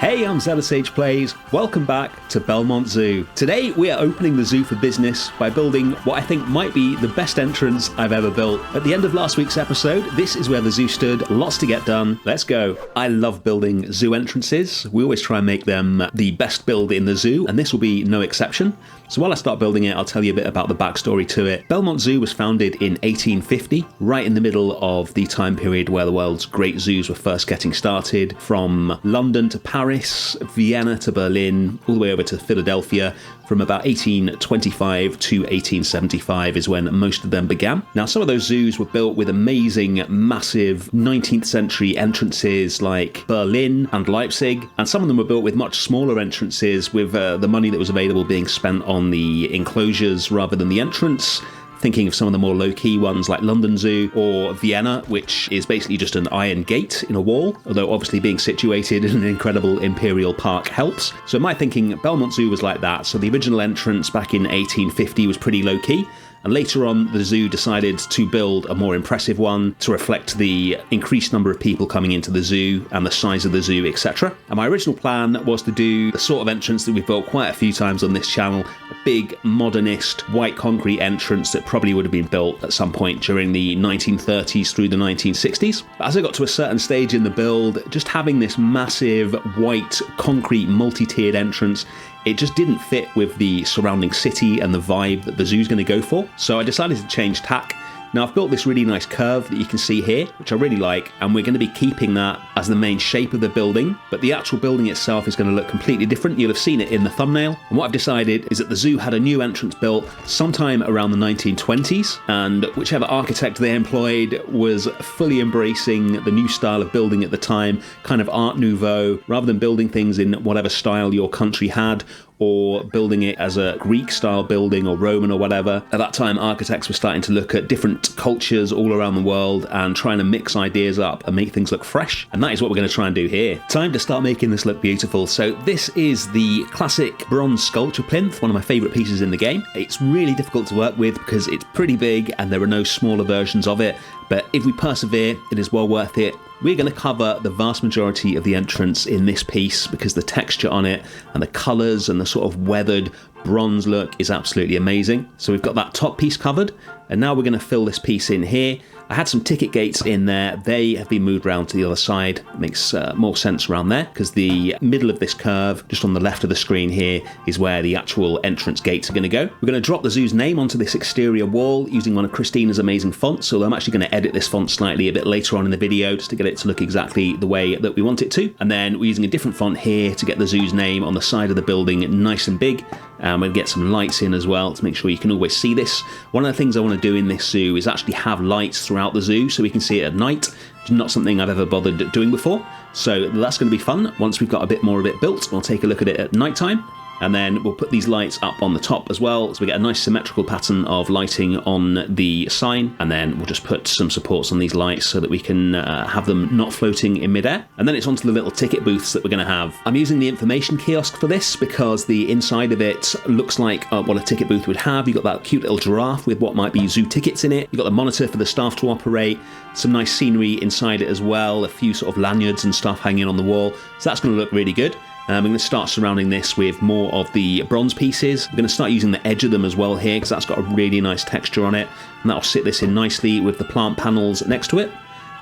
Hey, I'm Sage Plays. Welcome back to Bellemont Zoo. Today we are opening the zoo for business by building what I think might be the best entrance I've ever built. At the end of last week's episode, this is where the zoo stood. Lots to get done. Let's go. I love building zoo entrances. We always try and make them the best build in the zoo, and this will be no exception. So while I start building it, I'll tell you a bit about the backstory to it. Bellemont Zoo was founded in 1850, right in the middle of the time period where the world's great zoos were first getting started, from London to Paris, Vienna to Berlin, all the way over to Philadelphia. From about 1825 to 1875 is when most of them began. Now, some of those zoos were built with amazing, massive 19th century entrances like Berlin and Leipzig, and some of them were built with much smaller entrances with the money that was available being spent on the enclosures rather than the entrance. Thinking of some of the more low-key ones like London Zoo or Vienna, which is basically just an iron gate in a wall, although obviously being situated in an incredible imperial park helps. So in my thinking, Bellemont Zoo was like that. So the original entrance back in 1850 was pretty low-key. And later on, the zoo decided to build a more impressive one to reflect the increased number of people coming into the zoo and the size of the zoo, etc. And my original plan was to do the sort of entrance that we've built quite a few times on this channel, a big, modernist, white concrete entrance that probably would have been built at some point during the 1930s through the 1960s. But as I got to a certain stage in the build, just having this massive, white, concrete, multi-tiered entrance, it just didn't fit with the surrounding city and the vibe that the zoo's going to go for. So I decided to change tack. Now I've built this really nice curve that you can see here, which I really like, and we're going to be keeping that as the main shape of the building, but the actual building itself is going to look completely different. You'll have seen it in the thumbnail. And what I've decided is that the zoo had a new entrance built sometime around the 1920s, and whichever architect they employed was fully embracing the new style of building at the time, kind of Art Nouveau, rather than building things in whatever style your country had, or building it as a Greek-style building or Roman or whatever. At that time, architects were starting to look at different cultures all around the world and trying to mix ideas up and make things look fresh. And that is what we're going to try and do here. Time to start making this look beautiful. So this is the classic bronze sculpture plinth, one of my favourite pieces in the game. It's really difficult to work with because it's pretty big and there are no smaller versions of it. But if we persevere, it is well worth it. We're going to cover the vast majority of the entrance in this piece because the texture on it and the colours and the sort of weathered bronze look is absolutely amazing. So we've got that top piece covered, and now we're going to fill this piece in here. I had some ticket gates in there. They have been moved around to the other side. It makes more sense around there because the middle of this curve, just on the left of the screen here, is where the actual entrance gates are going to go. We're going to drop the zoo's name onto this exterior wall using one of Christina's amazing fonts, although I'm actually going to edit this font slightly a bit later on in the video just to get it to look exactly the way that we want it to. And then we're using a different font here to get the zoo's name on the side of the building nice and big. And we'll get some lights in as well to make sure you can always see this. One of the things I want to do in this zoo is actually have lights throughout the zoo so we can see it at night. It's not something I've ever bothered doing before. So that's going to be fun. Once we've got a bit more of it built, we'll take a look at it at nighttime. And then we'll put these lights up on the top as well, so we get a nice symmetrical pattern of lighting on the sign. And then we'll just put some supports on these lights so that we can have them not floating in midair. And then it's onto the little ticket booths that we're going to have. I'm using the information kiosk for this because the inside of it looks like what a ticket booth would have. You've got that cute little giraffe with what might be zoo tickets in it. You've got the monitor for the staff to operate, some nice scenery inside it as well, a few sort of lanyards and stuff hanging on the wall. So that's going to look really good. We're going to start surrounding this with more of the bronze pieces. We're going to start using the edge of them as well here because that's got a really nice texture on it. And that'll sit this in nicely with the plant panels next to it.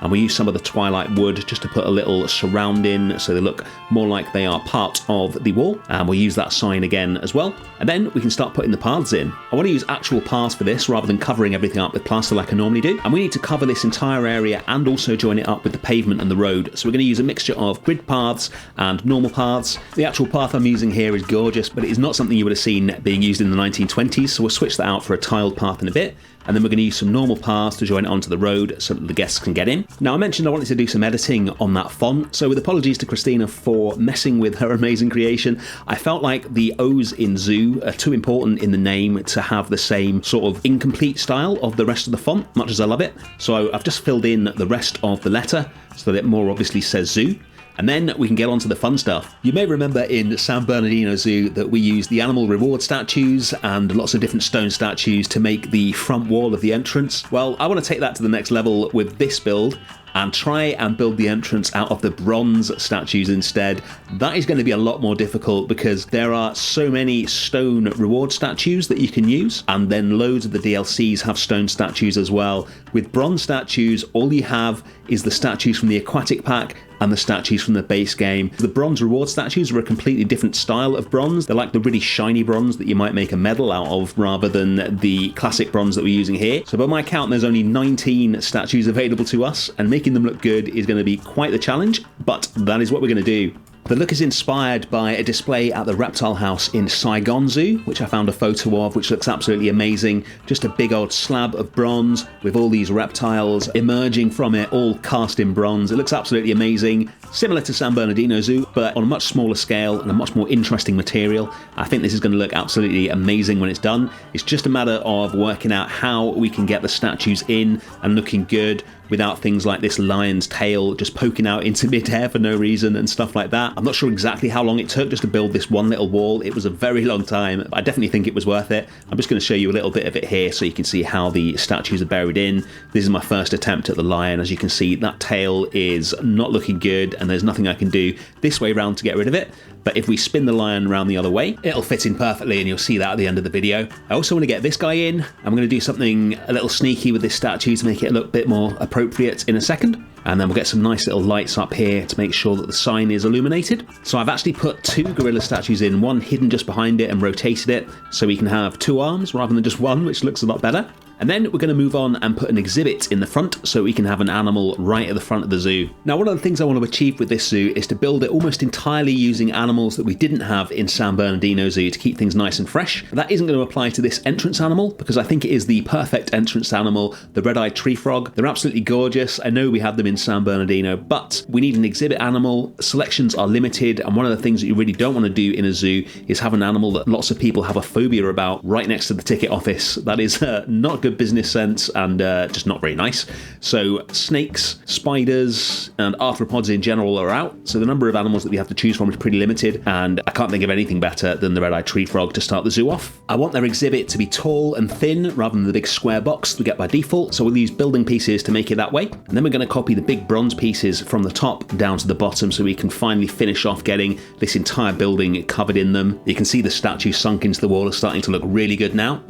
And we use some of the twilight wood just to put a little surround in so they look more like they are part of the wall. And we'll use that sign again as well. And then we can start putting the paths in. I want to use actual paths for this rather than covering everything up with plaster like I normally do. And we need to cover this entire area and also join it up with the pavement and the road. So we're going to use a mixture of grid paths and normal paths. The actual path I'm using here is gorgeous, but it is not something you would have seen being used in the 1920s. So we'll switch that out for a tiled path in a bit. And then we're going to use some normal paths to join it onto the road so that the guests can get in. Now, I mentioned I wanted to do some editing on that font, so with apologies to Christina for messing with her amazing creation, I felt like the O's in zoo are too important in the name to have the same sort of incomplete style of the rest of the font, much as I love it. So I've just filled in the rest of the letter so that it more obviously says zoo. And then we can get on to the fun stuff. You may remember in San Bernardino Zoo that we used the animal reward statues and lots of different stone statues to make the front wall of the entrance. Well, I want to take that to the next level with this build. and try and build the entrance out of the bronze statues instead. That is going to be a lot more difficult because there are so many stone reward statues that you can use, and then loads of the DLCs have stone statues as well. With bronze statues, all you have is the statues from the aquatic pack and the statues from the base game. The bronze reward statues are a completely different style of bronze. They're like the really shiny bronze that you might make a medal out of rather than the classic bronze that we're using here. So by my count, there's only 19 statues available to us, and making them look good is going to be quite the challenge, but that is what we're going to do. The look is inspired by a display at the reptile house in Saigon Zoo, which I found a photo of, which looks absolutely amazing. Just a big old slab of bronze with all these reptiles emerging from it, all cast in bronze. It looks absolutely amazing. Similar to San Bernardino Zoo, but on a much smaller scale and a much more interesting material. I think this is going to look absolutely amazing when it's done. It's just a matter of working out how we can get the statues in and looking good without things like this lion's tail just poking out into mid-air for no reason and stuff like that. I'm not sure exactly how long it took just to build this one little wall. It was a very long time, but I definitely think it was worth it. I'm just going to show you a little bit of it here so you can see how the statues are buried in. This is my first attempt at the lion. As you can see, that tail is not looking good and there's nothing I can do this way around to get rid of it. But if we spin the lion around the other way, it'll fit in perfectly and you'll see that at the end of the video. I also want to get this guy in. I'm going to do something a little sneaky with this statue to make it look a bit more appropriate in a second. And then we'll get some nice little lights up here to make sure that the sign is illuminated. So I've actually put 2 gorilla statues in, one hidden just behind it, and rotated it so we can have 2 arms rather than just one, which looks a lot better. And then we're going to move on and put an exhibit in the front so we can have an animal right at the front of the zoo. Now, one of the things I want to achieve with this zoo is to build it almost entirely using animals that we didn't have in San Bernardino Zoo to keep things nice and fresh. That isn't going to apply to this entrance animal because I think it is the perfect entrance animal, the red-eyed tree frog. They're absolutely gorgeous. I know we have them in San Bernardino, but we need an exhibit animal. Selections are limited, and one of the things that you really don't want to do in a zoo is have an animal that lots of people have a phobia about right next to the ticket office. That is not good business sense and just not very nice. So snakes, spiders and arthropods in general are out, so the number of animals that we have to choose from is pretty limited, and I can't think of anything better than the red-eyed tree frog to start the zoo off. I want their exhibit to be tall and thin rather than the big square box we get by default, so we'll use building pieces to make it that way, and then we're going to copy the big bronze pieces from the top down to the bottom so we can finally finish off getting this entire building covered in them. You can see the statue sunk into the wall is starting to look really good now.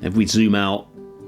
If we zoom out,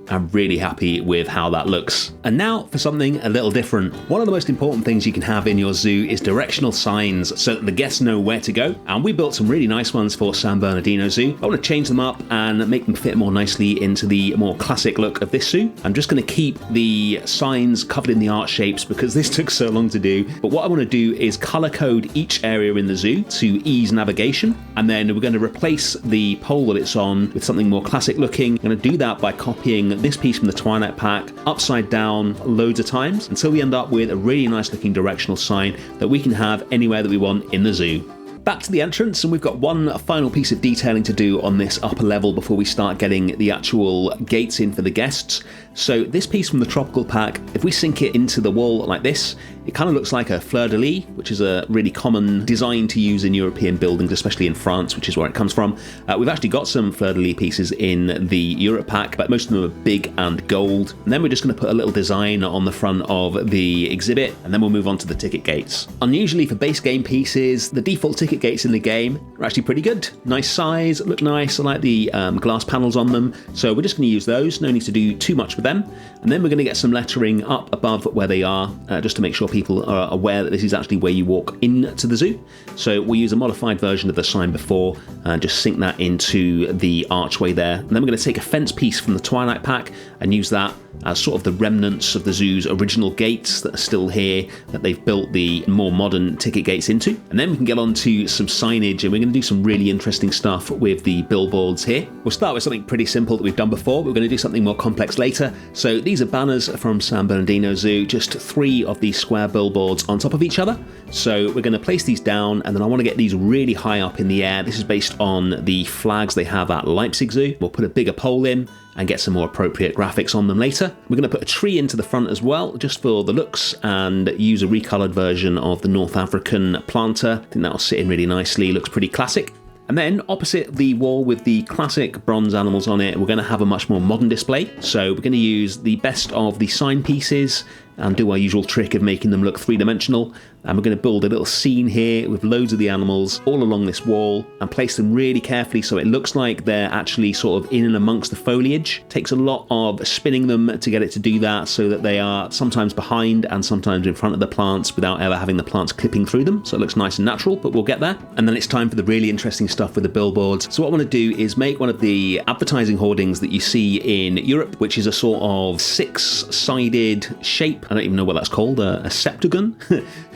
I'm really happy with how that looks. And now for something a little different. One of the most important things you can have in your zoo is directional signs so that the guests know where to go. And we built some really nice ones for San Bernardino Zoo. I want to change them up and make them fit more nicely into the more classic look of this zoo. I'm just going to keep the signs covered in the art shapes because this took so long to do. But what I want to do is color code each area in the zoo to ease navigation. And then we're going to replace the pole that it's on with something more classic looking. I'm going to do that by copying this piece from the Twilight pack upside down loads of times until we end up with a really nice looking directional sign that we can have anywhere that we want in the zoo. Back to the entrance, and we've got one final piece of detailing to do on this upper level before we start getting the actual gates in for the guests. So this piece from the tropical pack, if we sink it into the wall like this, it kind of looks like a fleur-de-lis, which is a really common design to use in European buildings, especially in France, which is where it comes from. We've actually got some fleur-de-lis pieces in the Europe pack, but most of them are big and gold. And then we're just going to put a little design on the front of the exhibit, and then we'll move on to the ticket gates. Unusually for base game pieces, the default ticket gates in the game are actually pretty good. Nice size, look nice. I like the glass panels on them. So we're just going to use those. No need to do too much with them. And then we're going to get some lettering up above where they are, just to make sure people are aware that this is actually where you walk into the zoo. So we'll use a modified version of the sign before and just sink that into the archway there. And then we're going to take a fence piece from the Twilight pack and use that as sort of the remnants of the zoo's original gates that are still here, that they've built the more modern ticket gates into. And then we can get on to some signage, and we're going to do some really interesting stuff with the billboards here. We'll start with something pretty simple that we've done before. We're going to do something more complex later. So these are banners from San Bernardino Zoo, just 3 of these square billboards on top of each other. So we're going to place these down, and then I want to get these really high up in the air. This is based on the flags they have at Leipzig Zoo. We'll put a bigger pole in and get some more appropriate graphics on them later. We're going to put a tree into the front as well, just for the looks, and use a recolored version of the North African planter. I think that'll sit in really nicely, looks pretty classic. And then opposite the wall with the classic bronze animals on it, we're going to have a much more modern display. So we're going to use the best of the sign pieces and do our usual trick of making them look three-dimensional. And we're going to build a little scene here with loads of the animals all along this wall and place them really carefully so it looks like they're actually sort of in and amongst the foliage. Takes a lot of spinning them to get it to do that so that they are sometimes behind and sometimes in front of the plants without ever having the plants clipping through them. So it looks nice and natural, but we'll get there. And then it's time for the really interesting stuff with the billboards. So what I want to do is make one of the advertising hoardings that you see in Europe, which is a sort of six-sided shape. I don't even know what that's called, a septagon?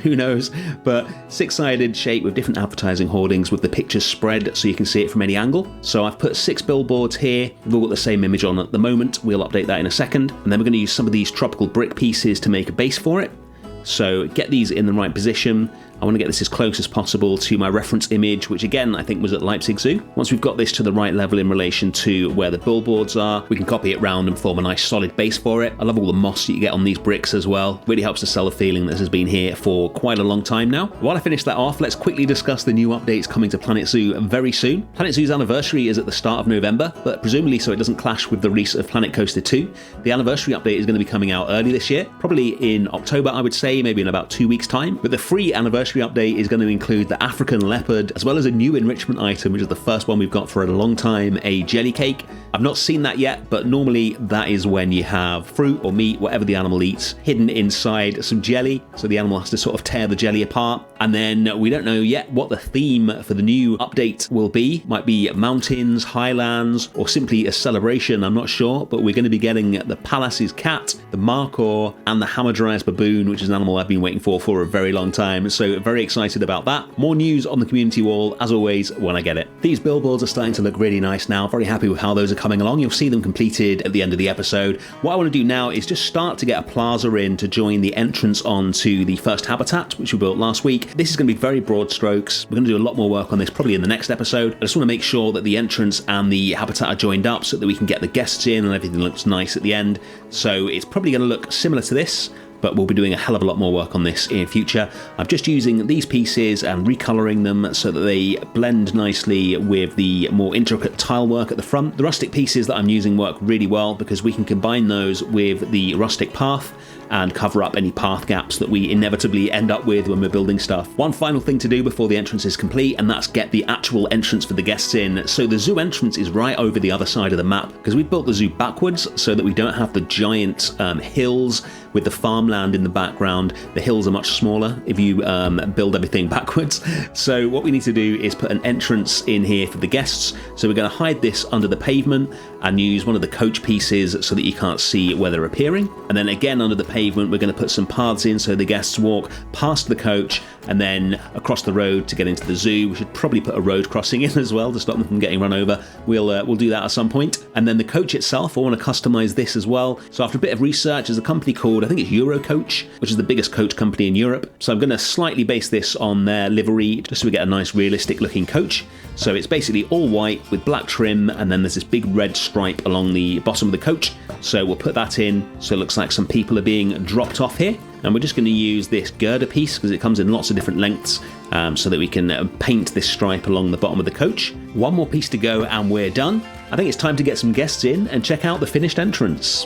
Who knows? But six-sided shape with different advertising hoardings with the pictures spread so you can see it from any angle. So I've put 6 billboards here. We've all got the same image on at the moment. We'll update that in a second. And then we're going to use some of these tropical brick pieces to make a base for it. So get these in the right position. I want to get this as close as possible to my reference image, which again, I think was at Leipzig Zoo. Once we've got this to the right level in relation to where the billboards are, we can copy it round and form a nice solid base for it. I love all the moss that you get on these bricks as well. Really helps to sell the feeling that this has been here for quite a long time now. While I finish that off, let's quickly discuss the new updates coming to Planet Zoo very soon. Planet Zoo's anniversary is at the start of November, but presumably so it doesn't clash with the release of Planet Coaster 2. The anniversary update is going to be coming out early this year, probably in October, I would say, maybe in about 2 weeks' time. But the free anniversary update is going to include the African leopard, as well as a new enrichment item, which is the first one we've got for a long time, a jelly cake. I've not seen that yet, but normally that is when you have fruit or meat, whatever the animal eats, hidden inside some jelly, so the animal has to sort of tear the jelly apart. And then we don't know yet what the theme for the new update will be. Might be mountains, highlands, or simply a celebration, I'm not sure, but we're going to be getting the Pallas's cat, the markhor, and the Hamadryas baboon, which is an animal I've been waiting for a very long time, so very excited about that. More news on the community wall, as always, when I get it. These billboards are starting to look really nice now. Very happy with how those are coming along. You'll see them completed at the end of the episode. What I want to do now is just start to get a plaza in to join the entrance onto the first habitat, which we built last week. This is going to be very broad strokes. We're going to do a lot more work on this probably in the next episode. I just want to make sure that the entrance and the habitat are joined up so that we can get the guests in and everything looks nice at the end. So it's probably going to look similar to this, but we'll be doing a hell of a lot more work on this in future. I'm just using these pieces and recoloring them so that they blend nicely with the more intricate tile work at the front. The rustic pieces that I'm using work really well because we can combine those with the rustic path and cover up any path gaps that we inevitably end up with when we're building stuff. One final thing to do before the entrance is complete, and that's get the actual entrance for the guests in. So the zoo entrance is right over the other side of the map because we built the zoo backwards so that we don't have the giant hills with the farmland in the background. The hills are much smaller if you build everything backwards. So what we need to do is put an entrance in here for the guests. So we're going to hide this under the pavement and use one of the coach pieces so that you can't see where they're appearing. And then again under the pavement, we're going to put some paths in so the guests walk past the coach and then across the road to get into the zoo. We should probably put a road crossing in as well to stop them from getting run over. We'll do that at some point. And then the coach itself, I want to customize this as well. So after a bit of research, there's a company called, I think it's Eurocoach, which is the biggest coach company in Europe. So I'm going to slightly base this on their livery just so we get a nice realistic looking coach. So it's basically all white with black trim, and then there's this big red stripe along the bottom of the coach. So we'll put that in so it looks like some people are being dropped off here. And we're just going to use this girder piece because it comes in lots of different lengths so that we can paint this stripe along the bottom of the coach. One more piece to go and we're done. I think it's time to get some guests in and check out the finished entrance.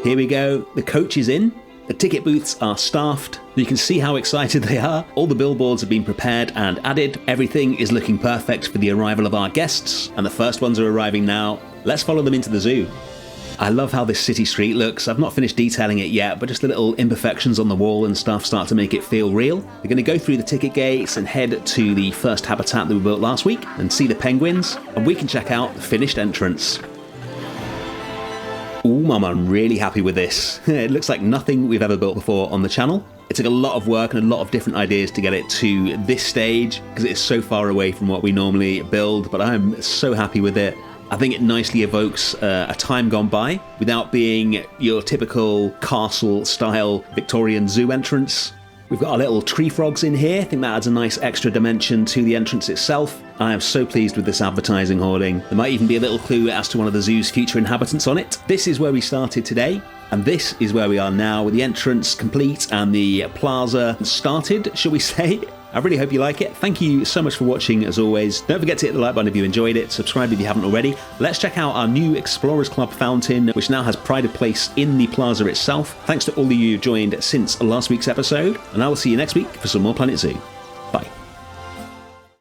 Here we go, the coach is in. The ticket booths are staffed. You can see how excited they are. All the billboards have been prepared and added. Everything is looking perfect for the arrival of our guests, and the first ones are arriving now. Let's follow them into the zoo. I love how this city street looks. I've not finished detailing it yet, but just the little imperfections on the wall and stuff start to make it feel real. We're going to go through the ticket gates and head to the first habitat that we built last week and see the penguins, and we can check out the finished entrance. Ooh, Mum, I'm really happy with this. It looks like nothing we've ever built before on the channel. It took a lot of work and a lot of different ideas to get it to this stage because it is so far away from what we normally build, but I'm so happy with it. I think it nicely evokes a time gone by without being your typical castle-style Victorian zoo entrance. We've got our little tree frogs in here. I think that adds a nice extra dimension to the entrance itself. I am so pleased with this advertising hoarding. There might even be a little clue as to one of the zoo's future inhabitants on it. This is where we started today. And this is where we are now, with the entrance complete and the plaza started, shall we say. I really hope you like it. Thank you so much for watching, as always. Don't forget to hit the like button if you enjoyed it. Subscribe if you haven't already. Let's check out our new Explorers Club fountain, which now has pride of place in the plaza itself. Thanks to all of you who've joined since last week's episode, and I will see you next week for some more Planet Zoo.